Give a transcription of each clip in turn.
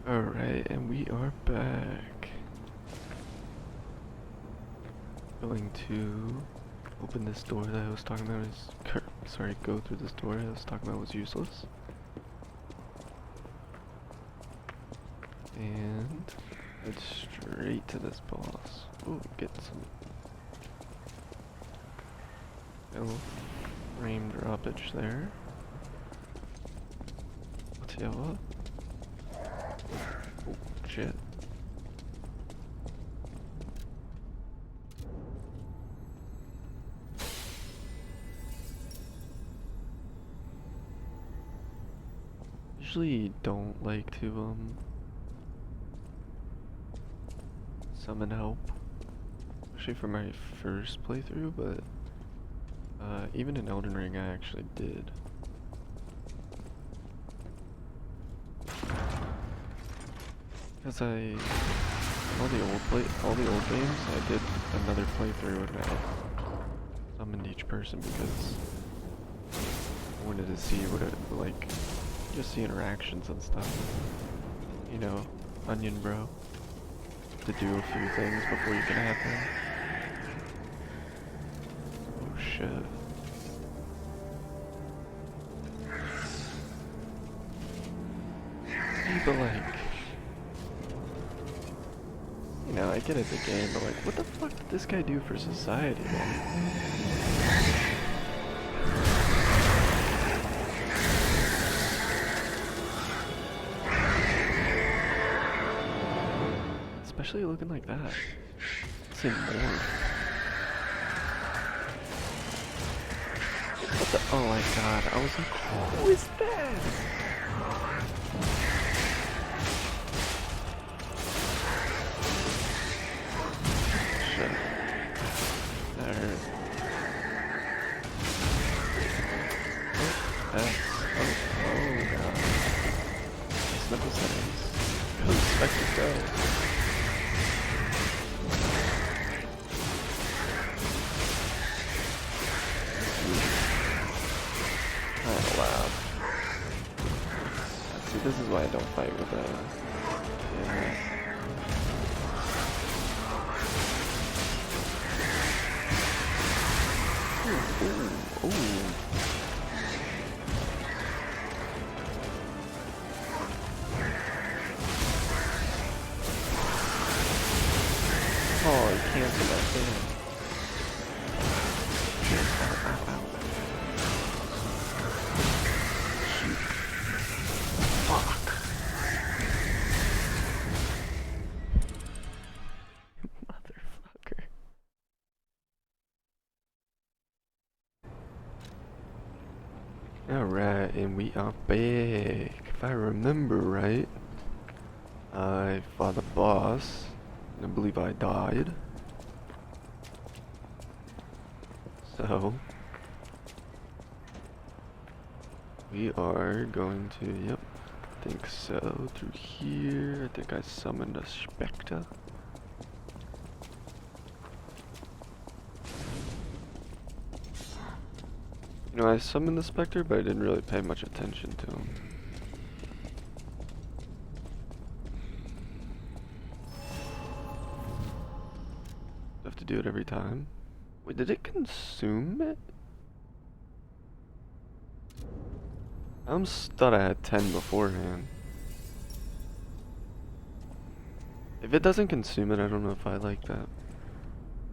Alright, and we are back. Going to open this door that I was talking about go through this door I was talking about was useless. And head straight to this boss. Ooh, get some little frame droppage there. What's yellow? Oh, shit. Usually don't like to summon help, especially for my first playthrough, but even in Elden Ring I actually did. Because all the old games I did another playthrough and I summoned each person because I wanted to see what it like. Just the interactions and stuff. You know, Onion Bro. To do a few things before you can have them. Oh shit. But like, you know, I get it, the game, but like, what the fuck did this guy do for society, man? Especially looking like that. Say more. What the? Oh my god! I was like, who is that? Shit. That hurt. Oh god. Sniffle settings. Go, Spectre, go. See, this is why I don't fight with yeah. Ooh. Oh, he canceled that thing. Alright, and we are back. If I remember right, I fought the boss, and I believe I died. So, we are going to, yep, I think so, through here. I think I summoned a Spectre. You know, I summoned the Spectre, but I didn't really pay much attention to him. I have to do it every time. Wait, did it consume it? I almost thought I had 10 beforehand. If it doesn't consume it, I don't know if I like that.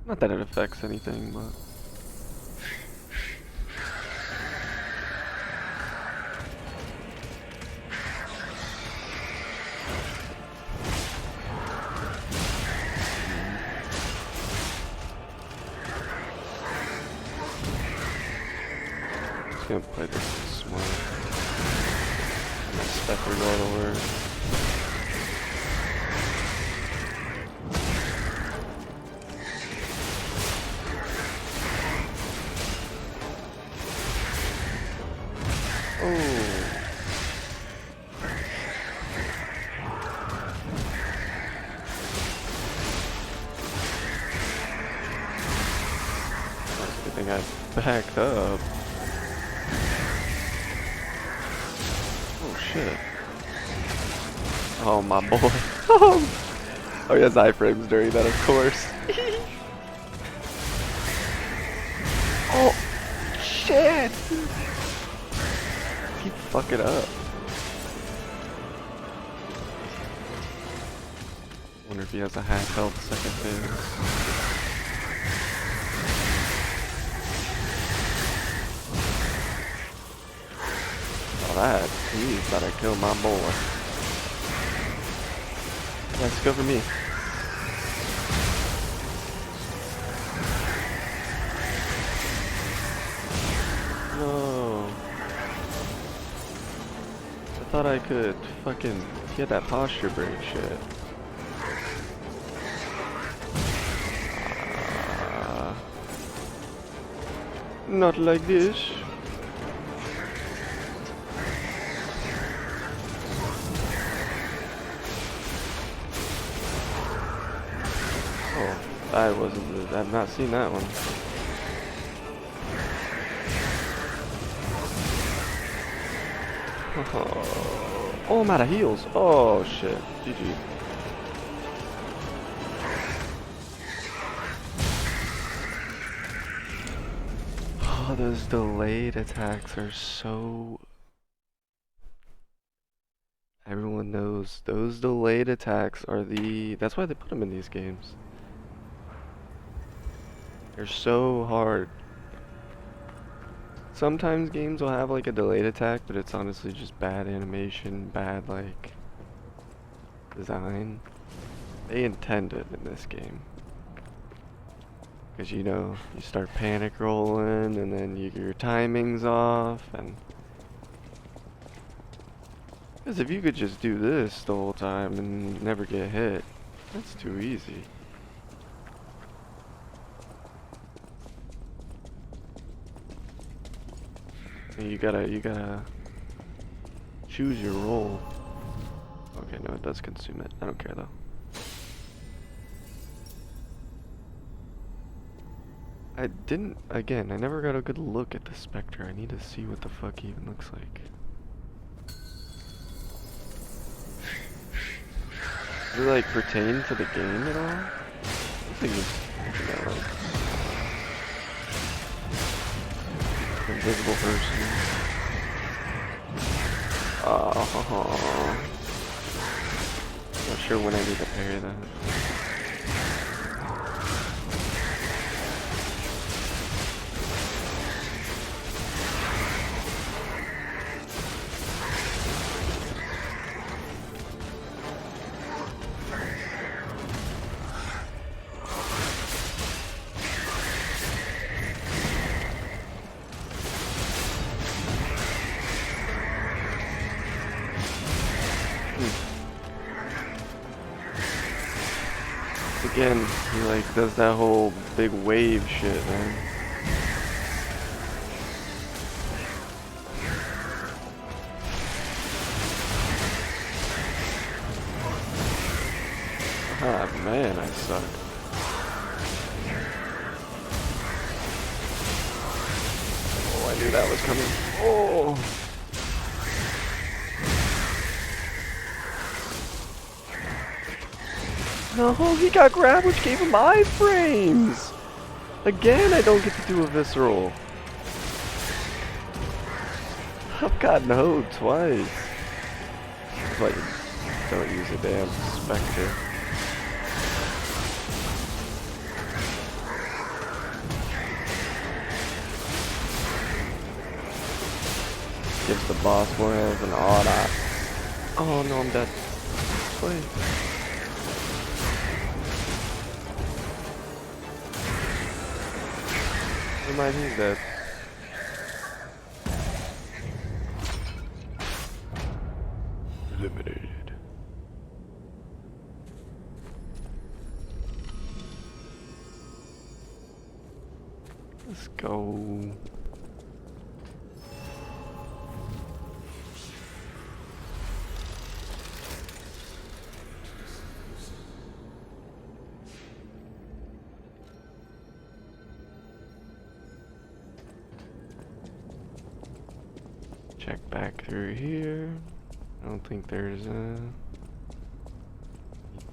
Not that it affects anything, but... I'm gonna play this smart. Spectre all the way. Oh. Good thing I backed up. Oh shit. Oh, my boy. Oh, he has iframes during that, of course. Oh, shit! Keep fucking up. Wonder if he has a half health second phase. Oh, that. He's about to kill my boy. Let's go for me. No. I thought I could fucking get that posture break shit. Not like this. Oh, I wasn't. I've not seen that one. Oh, I'm out of heals. Oh shit. GG. Oh, those delayed attacks are so... Everyone knows those delayed attacks are the... That's why they put them in these games. They're so hard. Sometimes games will have like a delayed attack, but it's honestly just bad animation, bad like design. They intend it in this game. Because you know, you start panic rolling and then your timing's off and... Because if you could just do this the whole time and never get hit, that's too easy. And you gotta choose your role. Okay, no, it does consume it. I don't care though. I never got a good look at the Spectre. I need to see what the fuck he even looks like. Does it like pertain to the game at all? I think it's, invisible person. Oh, not sure when I need to parry that. Again, he like does that whole big wave shit, man. Ah man, I suck. Oh, I knew that was coming. Oh. No, he got grabbed, which gave him iframes! Again, I don't get to do a visceral. I've gotten hoed twice. That's why you don't use a damn Spectre. Gives the boss more health and all that. Oh no, I'm dead. Wait. Never mind, he's dead. Eliminated. Let's go. Check back through here. I don't think there's a...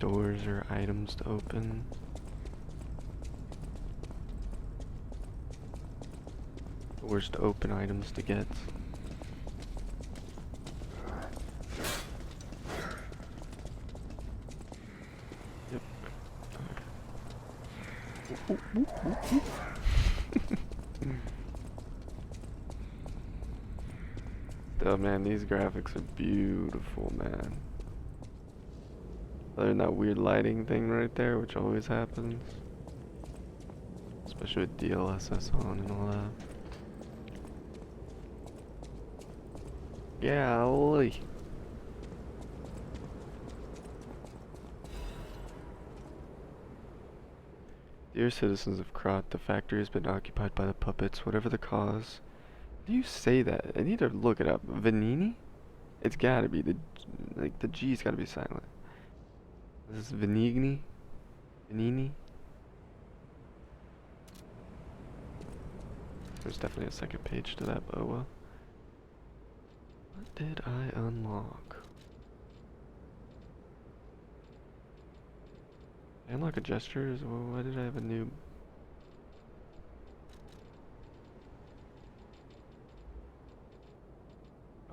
doors or items to open. Doors to open, items to get. Yep. Oh man, these graphics are beautiful, man. Other than that weird lighting thing right there, which always happens. Especially with DLSS on and all that. Golly. Dear citizens of Krat, the factory has been occupied by the puppets, whatever the cause. Do you say that? I need to look it up. Vanini? It's gotta be the G's gotta be silent. This is Venigni? Vanini? There's definitely a second page to that, but oh well. What did I unlock? Did I unlock a gesture? Why did I have a new...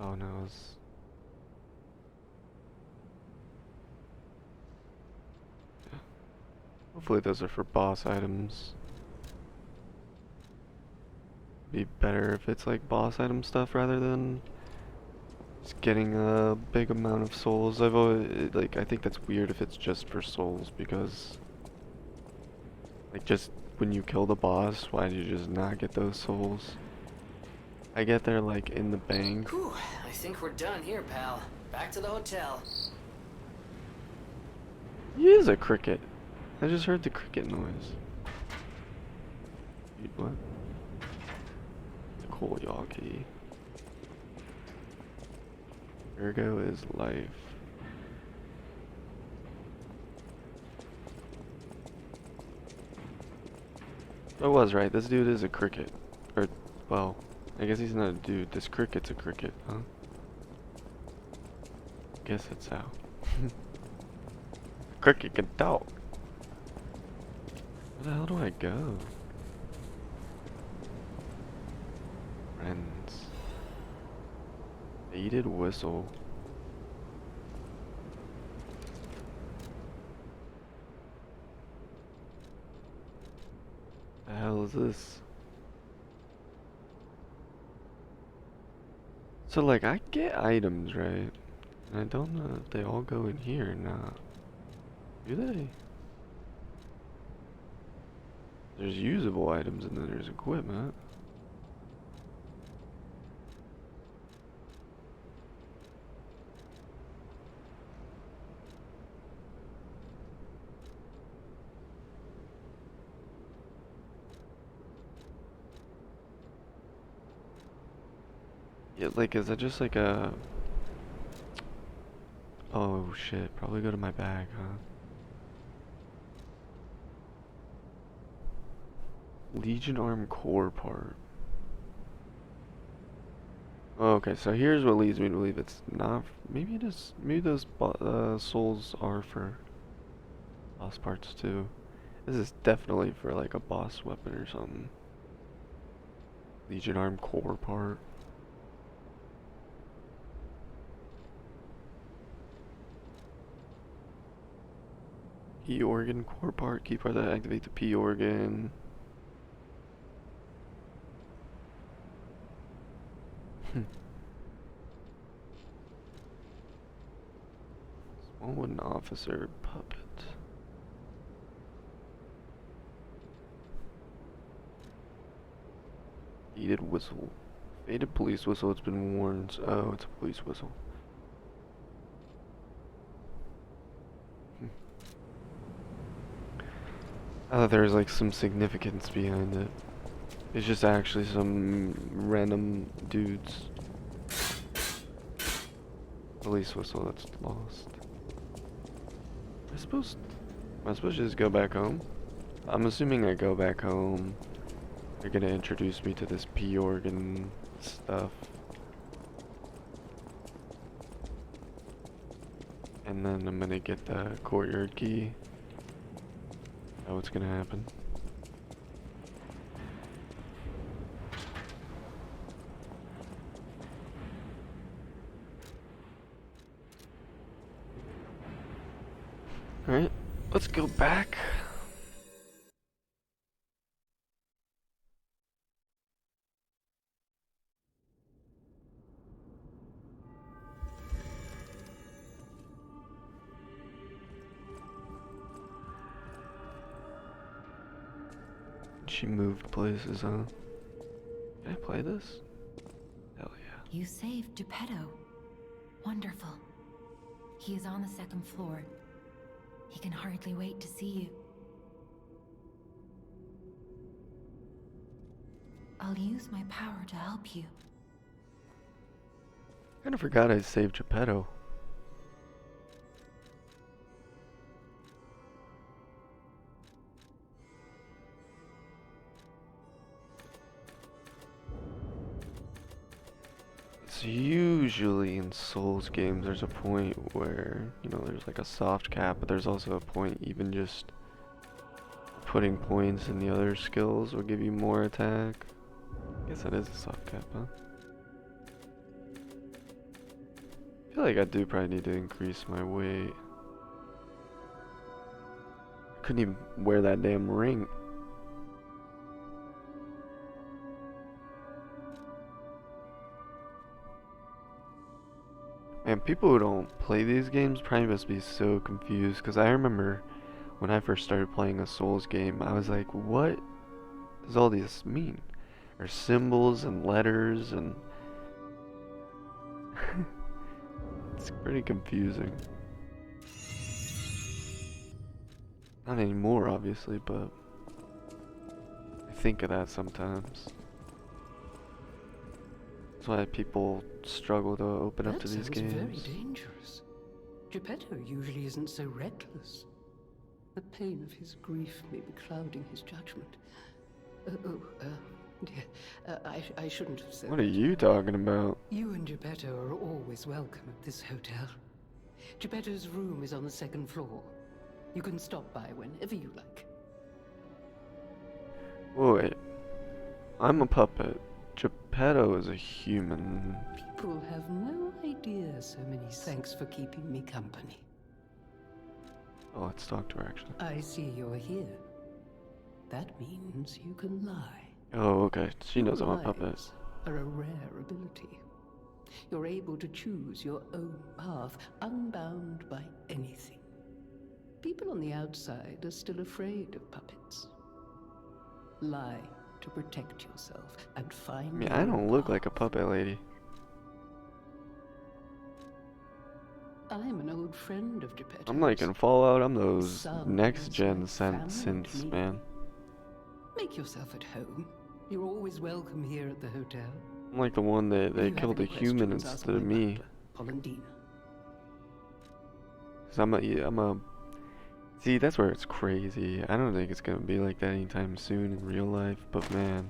Oh no, it's... Yeah. Hopefully those are for boss items. Be better if it's like boss item stuff rather than just getting a big amount of souls. I've always, like, I think that's weird if it's just for souls, because like just when you kill the boss, why do you just not get those souls? I get they're like in the bank. Whew, I think we're done here, pal. Back to the hotel. He is a cricket. I just heard the cricket noise. What? Koyaki. Ergo is life. I was right, this dude is a cricket. Or, well, I guess he's not a dude. This cricket's a cricket, huh? Guess that's how. Cricket can talk. Where the hell do I go? Friends. Faded whistle. The hell is this? So like I get items, right? And I don't know if they all go in here or not. Do they? There's usable items and then there's equipment. Yeah, like, is that just like a... Oh shit, probably go to my bag, huh? Legion Arm core part. Oh, okay, so here's what leads me to believe it's not... Maybe it is... Maybe those souls are for boss parts too. This is definitely for like a boss weapon or something. Legion Arm core part. P organ core part, key part that activate the P organ. Small wooden officer puppet. Faded whistle. Faded police whistle, it's been warned. Oh, it's a police whistle. I thought there was like some significance behind it. It's just actually some random dudes. Police whistle that's lost. Am I supposed to just go back home? I'm assuming I go back home. They're gonna introduce me to this P organ stuff. And then I'm gonna get the courtyard key. That's what's gonna happen. Alright, let's go back. She moved places, huh? Can I play this? Hell yeah. You saved Geppetto. Wonderful. He is on the second floor. He can hardly wait to see you. I'll use my power to help you. I kinda forgot I saved Geppetto. It's usually in Souls games there's a point where, you know, there's like a soft cap, but there's also a point even just putting points in the other skills will give you more attack. I guess that is a soft cap, huh? I feel like I do probably need to increase my weight. I couldn't even wear that damn ring. Man, people who don't play these games probably must be so confused, because I remember when I first started playing a Souls game, I was like, what does all this mean? There's symbols and letters and it's pretty confusing. Not anymore, obviously, but I think of that sometimes. That's why people struggle to open up to these games. That sounds very dangerous. Geppetto usually isn't so reckless. The pain of his grief may be clouding his judgment. Dear, I shouldn't have said What are you talking about? You and Geppetto are always welcome at this hotel. Geppetto's room is on the second floor. You can stop by whenever you like. Wait, I'm a puppet. Geppetto is a human. People have no idea so many. Thanks for keeping me company. Oh, let's talk to her actually. I see you're here. That means you can lie. Oh, okay. She knows I'm a Lies puppet. are a rare ability. You're able to choose your own path, unbound by anything. People on the outside are still afraid of puppets. Lie to protect yourself and find. I mean, your I don't look path. like a puppet lady. I'm an old friend of Geppetto's. I'm like in Fallout, I'm those Son next gen was my family synths, to me. man. Make yourself at home. You're always welcome here at the hotel. I'm like the one that they If you killed a have any human questions, ask instead of my me. butler, Polendina. Cause I'm a. See, that's where it's crazy. I don't think it's gonna be like that anytime soon in real life, but man,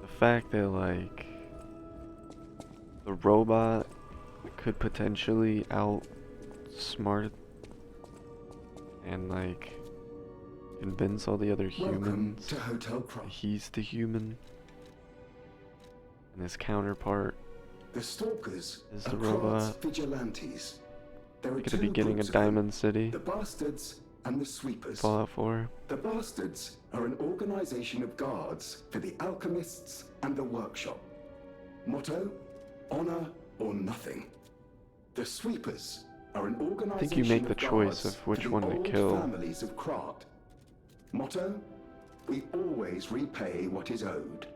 the fact that like the robot could potentially outsmart and like convince all the other Welcome humans to Hotel that Cross. he's the human, and his counterpart The Stalkers is are the Krat's robot. vigilantes. There are Like at two the beginning groups of of them, Diamond City, the Bastards and the Sweepers. Fallout 4. The Bastards are an organization of guards for the alchemists and the workshop. Motto: honor or nothing. The Sweepers are an organization you make of the choice guards of which for the one to old kill. families of Krat. Motto: we always repay what is owed.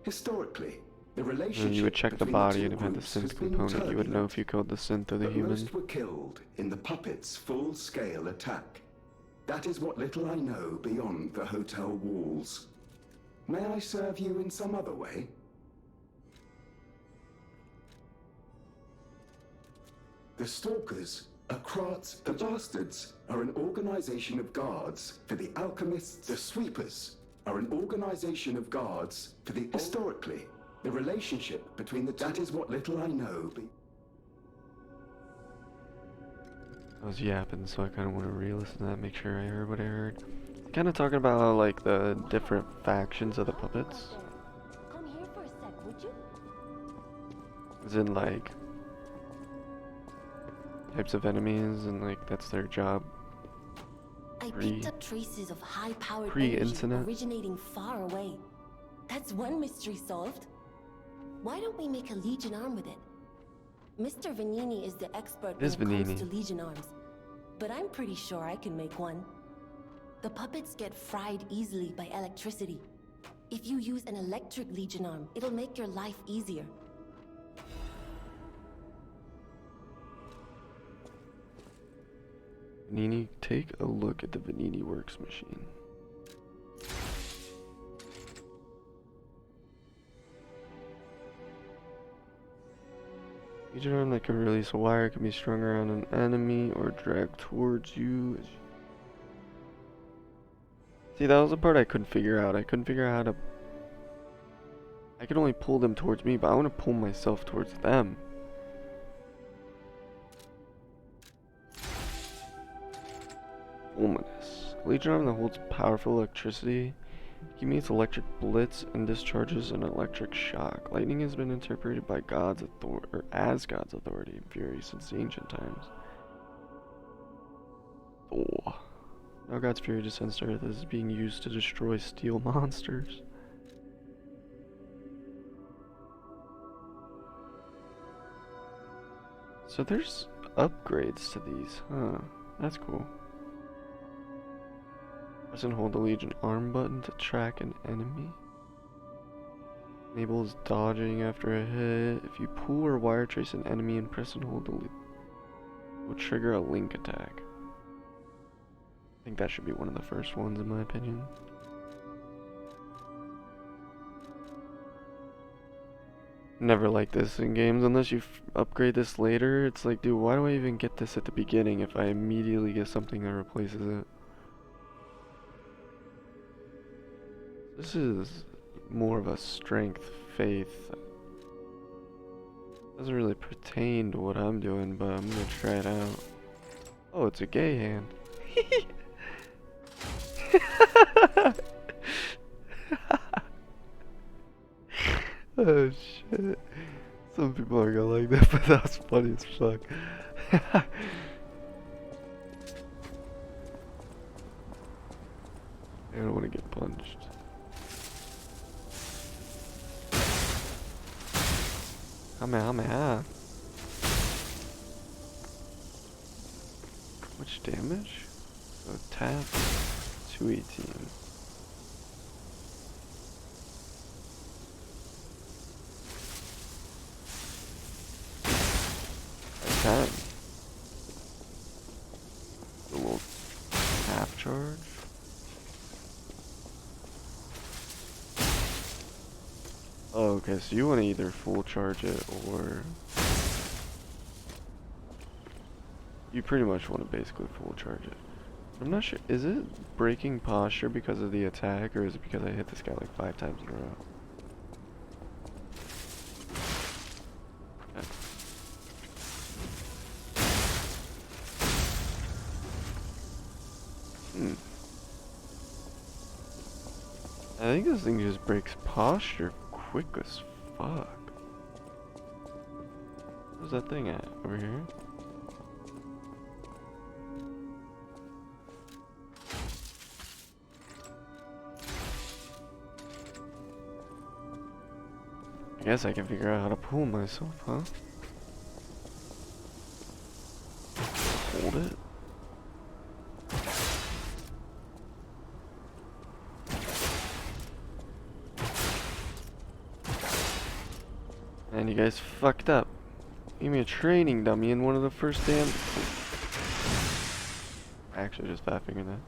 Historically, the relationship And you would check the between body, two and if it had the groups has synth been component, you would know turbulent, if you killed the synth or the but human. most were killed in the puppet's full-scale attack. That is what little I know beyond the hotel walls. May I serve you in some other way? The Stalkers are Krat's. The Bastards are an organization of guards for the alchemists. The Sweepers are an organization of guards for the. Historically, the relationship between the. That is what little I know. I was yapping, so I kind of want to re-listen to that, make sure I heard what I heard. Kind of talking about how, like, the different factions of the puppets. Come here for a sec, would you? As in, like, types of enemies, and, like, that's their job. I picked up traces of high-powered Pre-incident. energy originating far away. That's one mystery solved. Why don't we make a Legion arm with it? Mr. Vanini is the expert when it comes to Legion arms, but I'm pretty sure I can make one. The puppets get fried easily by electricity. If you use an electric Legion arm, it'll make your life easier. Vanini, take a look at the Vanini Works machine. Each arm that can release a wire can be strung around an enemy or dragged towards you. See, that was the part I couldn't figure out. I couldn't figure out how to... I could only pull them towards me, but I want to pull myself towards them. Luminous. Legion arm that holds powerful electricity. He meets electric blitz and discharges an electric shock. Lightning has been interpreted by God's as God's authority and fury since the ancient times. Oh. Now God's fury descends to earth as is being used to destroy steel monsters. So there's upgrades to these, huh? That's cool. Press and hold the Legion arm button to track an enemy. Enables dodging after a hit. If you pull or wire trace an enemy and press and hold the will trigger a link attack. I think that should be one of the first ones in my opinion. Never like this in games unless you upgrade this later. It's like, dude, why do I even get this at the beginning if I immediately get something that replaces it? This is more of a strength, faith. Doesn't really pertain to what I'm doing, but I'm gonna try it out. Oh, it's a gay hand. Oh shit. Some people are gonna like that, but that's funny as fuck. I don't want to get punched. Hammer. Which damage? So tap 218. Attack. A little half charge. Oh, okay, so you want to either full charge it or you pretty much want to basically full charge it. I'm not sure, is it breaking posture because of the attack or is it because I hit this guy like 5 times in a row? Okay. I think this thing just breaks posture quick as fuck. Where's that thing at? Over here? I guess I can figure out how to pull myself, huh? Hold it. And you guys fucked up. Gave me a training dummy in one of the first damn... Actually, just fat fingered that.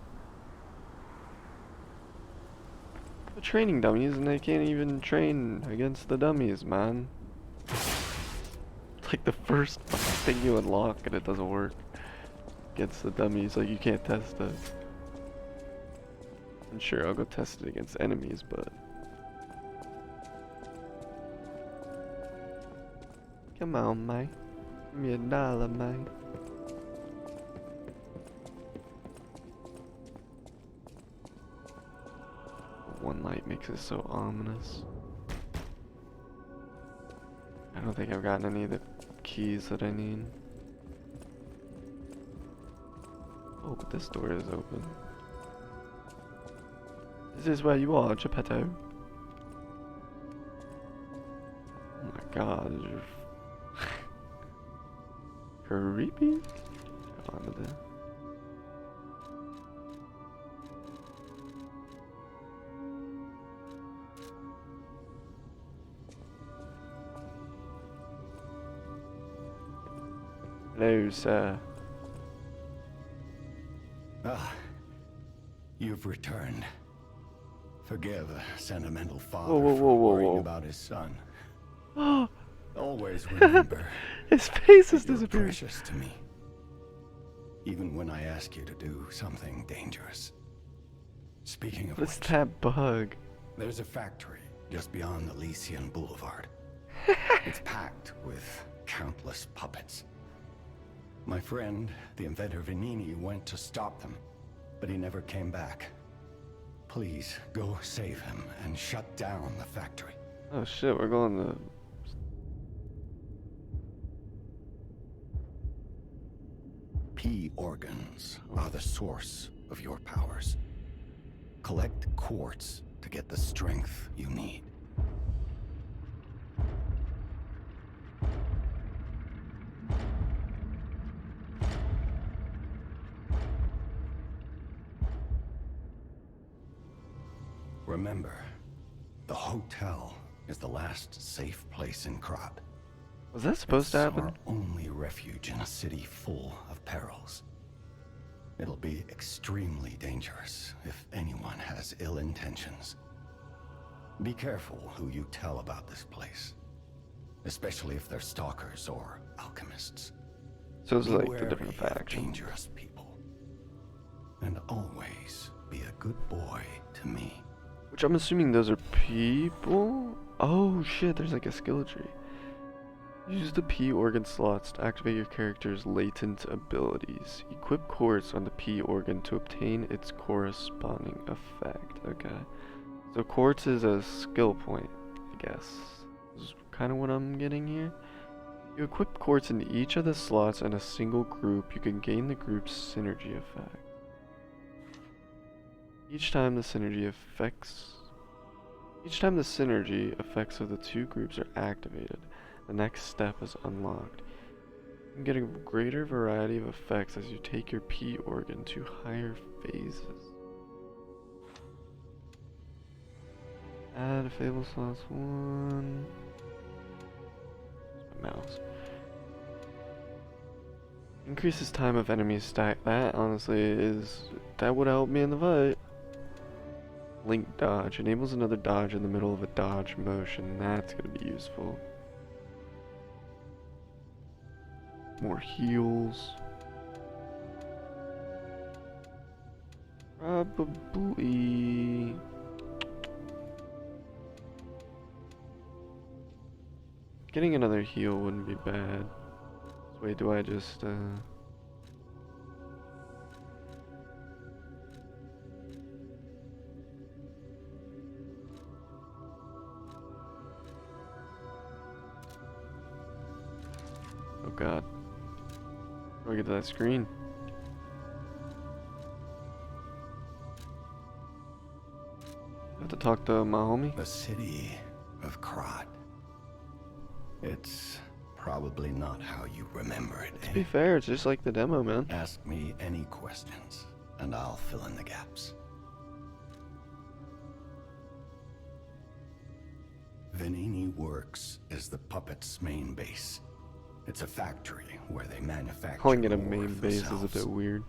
The training dummies and they can't even train against the dummies, man. It's like the first thing you unlock and it doesn't work against the dummies, like you can't test it. And sure, I'll go test it against enemies, but... Come on, mate. Give me $1, mate. one light makes it so ominous. I don't think I've gotten any of the keys that I need. Oh, but this door is open. This is where you are, Geppetto. Oh my god, you're creepy. Go on with it. Hello, sir. Ah, you've returned. Forgive a sentimental father Whoa, whoa, whoa, for whoa, worrying whoa. about his son. Oh, Always remember, his face is that you're disappearing. precious to me. Even when I ask you to do something dangerous. Speaking of What's which, that bug? there's a factory just beyond the Lycian Boulevard. It's packed with countless puppets. My friend, the inventor Vanini, went to stop them, but he never came back. Please, go save him and shut down the factory. Oh shit, we're going to... P organs are the source of your powers. Collect quartz to get the strength you need. Remember, the hotel is the last safe place in Krat. Was that supposed to happen? Our only refuge in a city full of perils. It'll be extremely dangerous if anyone has ill intentions. Be careful who you tell about this place, especially if they're stalkers or alchemists. So it's like Beware the different of factions. dangerous people. And always be a good boy to me. Which I'm assuming those are people? Oh shit, there's like a skill tree. Use the P organ slots to activate your character's latent abilities. Equip quartz on the P organ to obtain its corresponding effect. Okay. So quartz is a skill point, I guess. This is kind of what I'm getting here. You equip quartz into each of the slots in a single group, you can gain the group's synergy effect. Each time the synergy effects of the two groups are activated, the next step is unlocked. You can get a greater variety of effects as you take your P organ to higher phases. Add a Fable slots 1. My mouse. Increases time of enemies stack. That honestly that would help me in the fight. Link dodge enables another dodge in the middle of a dodge motion. That's gonna be useful. More heals. Probably. Getting another heal wouldn't be bad. Wait, do I just Oh god. How do I get to that screen? I have to talk to my homie? The city of Krat. It's probably not how you remember it. To be fair, it's just like the demo, man. Ask me any questions, and I'll fill in the gaps. Vanini Works is the puppet's main base. It's a factory where they manufacture Calling it a more main of base is a themselves. bit weird.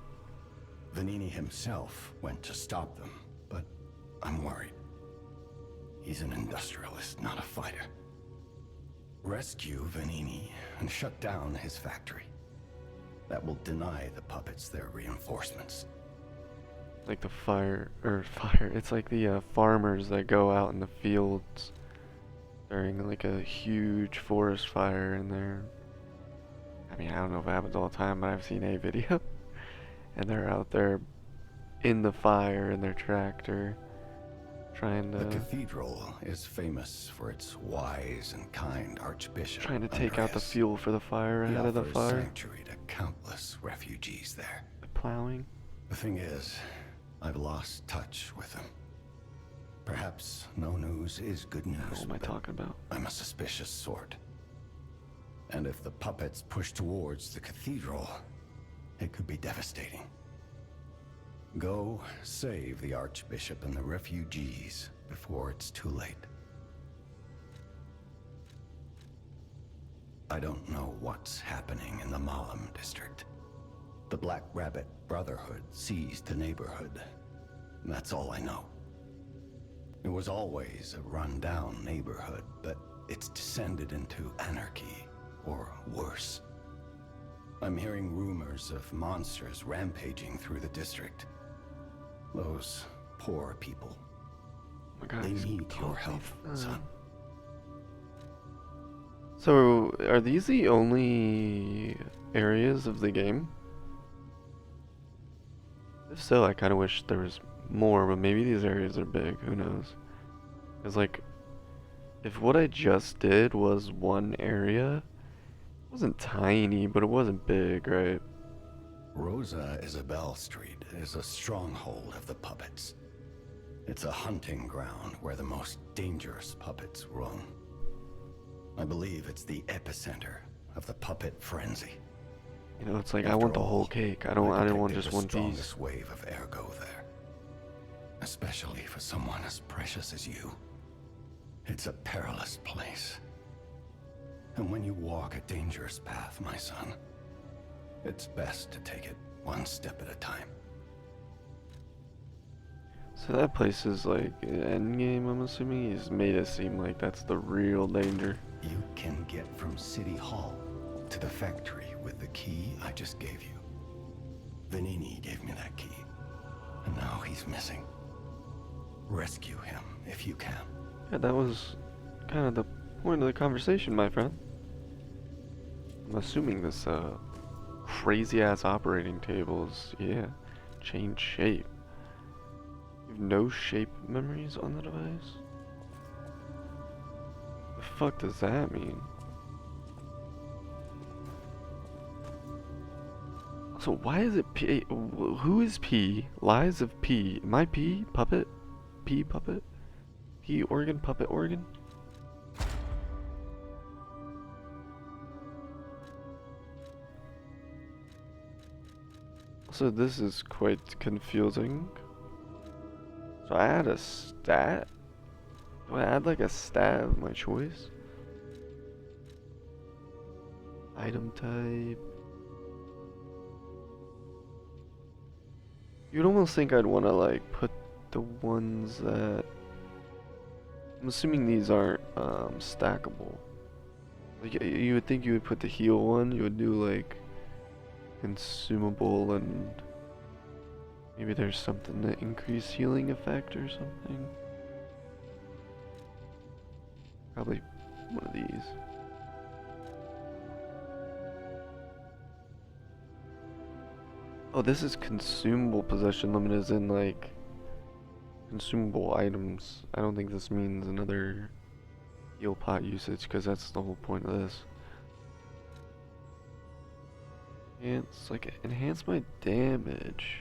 Vanini himself went to stop them, but I'm worried. He's an industrialist, not a fighter. Rescue Vanini and shut down his factory. That will deny the puppets their reinforcements. Like the it's like the farmers that go out in the fields during like a huge forest fire and they're, I mean, I don't know if it happens all the time, but I've seen a video and they're out there in the fire in their tractor Trying The to cathedral is famous for its wise and kind Archbishop. trying to take out the Andreas. fuel for the fire He ahead of the offers fire. sanctuary to countless refugees there. The plowing. The thing is, I've lost touch with him. Perhaps no news is good news. What am I but talking about? I'm a suspicious sort. And if the puppets push towards the cathedral, it could be devastating. Go save the Archbishop and the refugees before it's too late. I don't know what's happening in the Malum district. The Black Rabbit Brotherhood seized the neighborhood. That's all I know. It was always a run-down neighborhood, but it's descended into anarchy, or worse. I'm hearing rumors of monsters rampaging through the district. Those poor people. Oh my God, They he's need your totally help, fine. son. So, are these the only areas of the game? If so, I kind of wish there was more, but maybe these areas are big, who knows? Because, like, if what I just did was one area, it wasn't tiny, but it wasn't big, right? Rosa Isabel Street is a stronghold of the puppets. It's a hunting ground where the most dangerous puppets roam. I believe it's the epicenter of the puppet frenzy. You know, it's like I After want the whole all, cake. I didn't want detected just the one piece. strongest wave of ergo there. Especially for someone as precious as you. It's a perilous place. And when you walk a dangerous path, my son, it's best to take it one step at a time. So that place is like an endgame, I'm assuming. He's made it seem like that's the real danger. You can get from City Hall to the factory with the key I just gave you. Vanini gave me that key, and now he's missing. Rescue him if you can. Yeah, that was kind of the point of the conversation, my friend. I'm assuming this crazy ass operating table is, yeah, changed shape. You have no shape memories on the device? The fuck does that mean? So why is it P? Who is P? Lies of P. Am I P? Puppet? P puppet? P organ? Puppet organ? So this is quite confusing. So I add a stat? Do I add like a stat of my choice? Item type. You'd almost think I'd want to like put the ones that... I'm assuming these aren't stackable. Like you would think you would put the heal one, you would do like consumable, and maybe there's something to increase healing effect or something. Probably one of these. Oh, this is consumable possession limit, as in like consumable items. I don't think this means another heal pot usage, because that's the whole point of this. And it's like enhance my damage.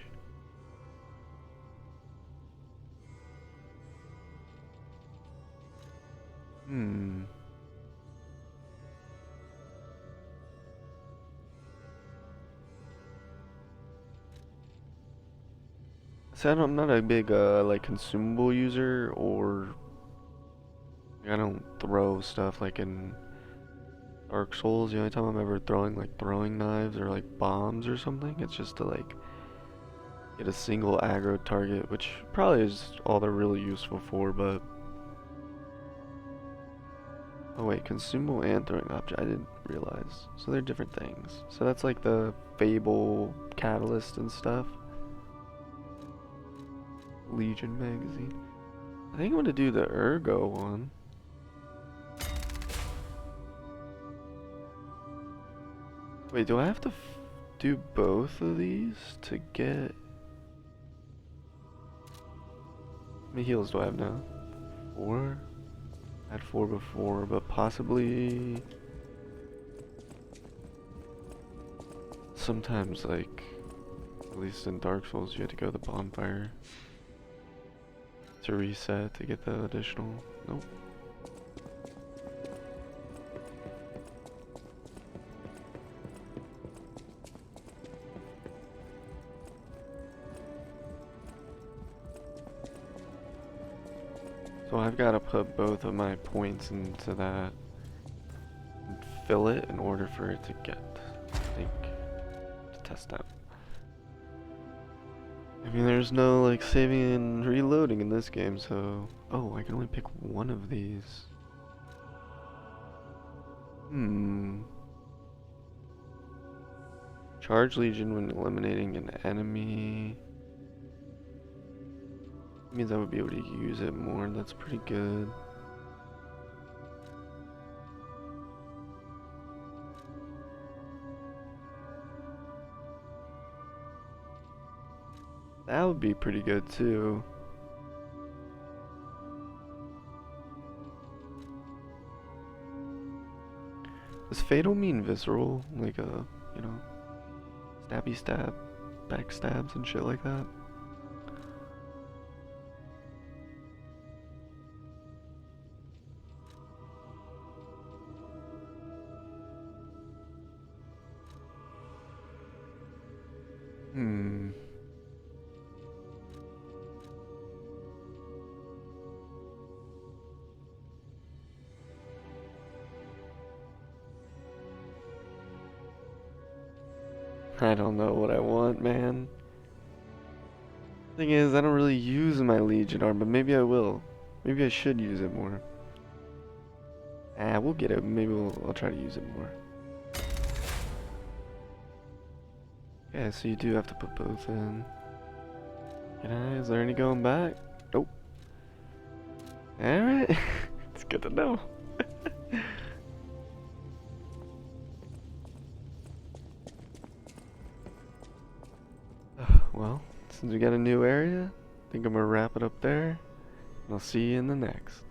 So I'm not a big like consumable user, or I don't throw stuff like in Dark Souls. The only time I'm ever throwing like throwing knives or like bombs or something, it's just to like get a single aggro target, which probably is all they're really useful for, but... Oh wait, consumable and throwing object, I didn't realize. So they're different things. So that's like the Fable catalyst and stuff. Legion magazine. I think I'm gonna do the Ergo one. Wait, do I have to do both of these to get... many heals do I have now? 4? I had 4 before, but possibly... Sometimes, like, at least in Dark Souls, you had to go to the bonfire to reset to get the additional. Nope. So I've got to put both of my points into that and fill it in order for it to get, I think, to test out. I mean, there's no like saving and reloading in this game, so... Oh, I can only pick one of these. Charge Legion when eliminating an enemy. Means I would be able to use it more. That's pretty good. That would be pretty good too. Does fatal mean visceral? Like a, you know, stabby stab, backstabs and shit like that? I don't know what I want, man. Thing is, I don't really use my Legion arm, but maybe I will. Maybe I should use it more. We'll get it. Maybe I'll try to use it more. Yeah, so you do have to put both in. Is there any going back? Nope. Alright. It's good to know. Well, since we got a new area, I think I'm gonna wrap it up there. And I'll see you in the next.